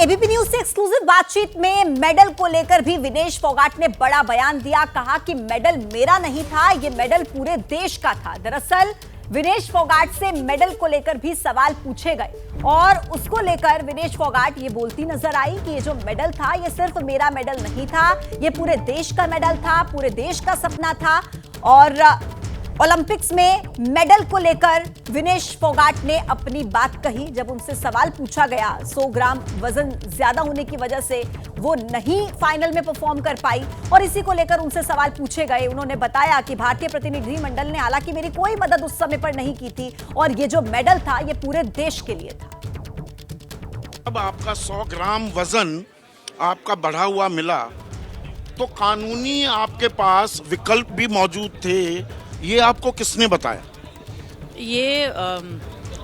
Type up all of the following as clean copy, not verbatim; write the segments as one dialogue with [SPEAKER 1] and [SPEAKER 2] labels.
[SPEAKER 1] ABP news से exclusive बातचीत में मेडल को लेकर भी विनेश फोगाट ने बड़ा बयान दिया। कहा कि मेडल मेरा नहीं था, ये मेडल पूरे देश का था। दरअसल विनेश फोगाट से मेडल को लेकर भी सवाल पूछे गए और उसको लेकर विनेश फोगाट ये बोलती नजर आई कि ये जो मेडल था ये सिर्फ मेरा मेडल नहीं था, ये पूरे देश का मेडल था, पूरे देश का सपना था। और ओलंपिक्स में मेडल को लेकर विनेश फोगाट ने अपनी बात कही। जब उनसे सवाल पूछा गया, 100 ग्राम वजन ज्यादा होने की वजह से वो नहीं फाइनल में परफॉर्म कर पाई और इसी को लेकर उनसे सवाल पूछे गए। उन्होंने बताया कि भारतीय प्रतिनिधिमंडल ने हालांकि मेरी कोई मदद उस समय पर नहीं की थी और ये जो मेडल था ये पूरे देश के लिए था।
[SPEAKER 2] अब आपका 100 ग्राम वजन आपका बढ़ा हुआ मिला तो कानूनी आपके पास विकल्प भी मौजूद थे, ये आपको किसने बताया?
[SPEAKER 3] ये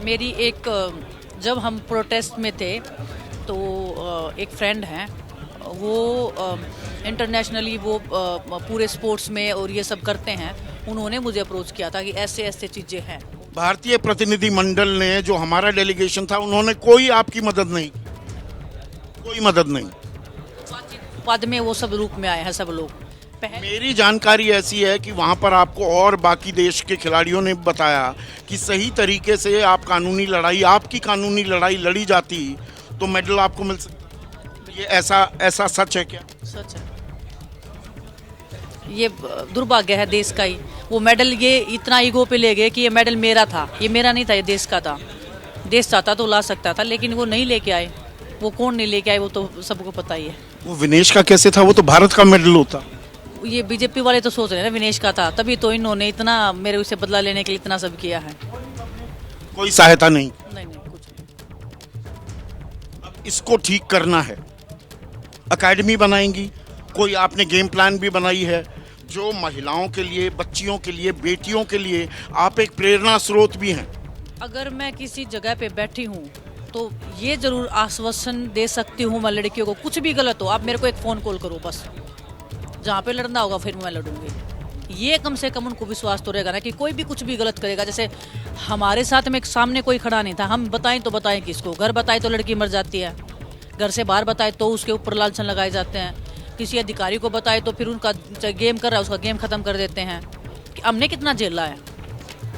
[SPEAKER 3] मेरी एक जब हम प्रोटेस्ट में थे तो एक फ्रेंड हैं, वो इंटरनेशनली वो पूरे स्पोर्ट्स में और ये सब करते हैं, उन्होंने मुझे अप्रोच किया था कि ऐसे ऐसे चीज़ें हैं।
[SPEAKER 2] भारतीय प्रतिनिधिमंडल ने जो हमारा डेलीगेशन था उन्होंने कोई आपकी मदद नहीं, कोई मदद नहीं।
[SPEAKER 3] पद में वो सब रूप में आए हैं सब लोग।
[SPEAKER 2] मेरी जानकारी ऐसी है कि वहाँ पर आपको और बाकी देश के खिलाड़ियों ने बताया कि सही तरीके से आप कानूनी लड़ाई, आपकी कानूनी लड़ाई लड़ी जाती तो मेडल आपको मिल सकता। ये ऐसा सच है क्या?
[SPEAKER 3] सच है। ये दुर्भाग्य है देश का ही। वो मेडल ये इतना ईगो पे ले गए कि ये मेडल मेरा था, ये मेरा नहीं था, ये देश का था। देश चाहता तो ला सकता था लेकिन वो नहीं लेके आए। वो कौन नहीं लेके आए वो तो सबको पता ही है।
[SPEAKER 2] वो विनेश का कैसे था? वो तो भारत का मेडल होता।
[SPEAKER 3] ये बीजेपी वाले तो सोच रहे हैं ना विनेश का था, तभी तो इन्होंने इतना मेरे से बदला लेने के लिए इतना सब किया है।
[SPEAKER 2] कोई सहायता नहीं?
[SPEAKER 3] नहीं कुछ नहीं।
[SPEAKER 2] अब इसको ठीक करना है, एकेडमी बनाएंगी, कोई आपने गेम प्लान भी बनाई है जो महिलाओं के लिए, बच्चियों के लिए, बेटियों के लिए आप एक प्रेरणा स्रोत भी हैं।
[SPEAKER 3] अगर मैं किसी जगह पे बैठी हूँ तो ये जरूर आश्वासन दे सकती हूँ मैं लड़कियों को, कुछ भी गलत हो आप मेरे को एक फ़ोन कॉल करो, बस जहाँ पे लड़ना होगा फिर मैं लड़ूंगी। ये कम से कम उनको विश्वास तो रहेगा ना कि कोई भी कुछ भी गलत करेगा। जैसे हमारे साथ में सामने कोई खड़ा नहीं था, हम बताएं तो बताएं किसको? घर बताए तो लड़की मर जाती है, घर से बाहर बताए तो उसके ऊपर लांछन लगाए जाते हैं, किसी अधिकारी को बताए तो फिर उनका गेम कर रहा है उसका गेम ख़त्म कर देते हैं। कि हमने कितना झेला है।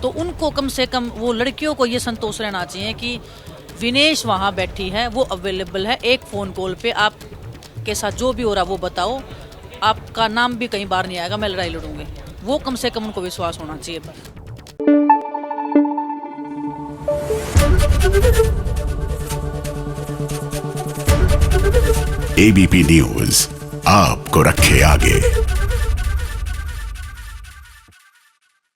[SPEAKER 3] तो उनको कम से कम वो लड़कियों को ये संतोष रहना चाहिए कि विनेश वहाँ बैठी है, वो अवेलेबल है, एक फ़ोन कॉल पे आपके साथ जो भी हो रहा वो बताओ, आपका नाम भी कहीं बाहर नहीं आएगा, मैं लड़ाई लड़ूंगी। वो कम से कम उनको विश्वास होना चाहिए बस।
[SPEAKER 4] एबीपी न्यूज आपको रखे आगे।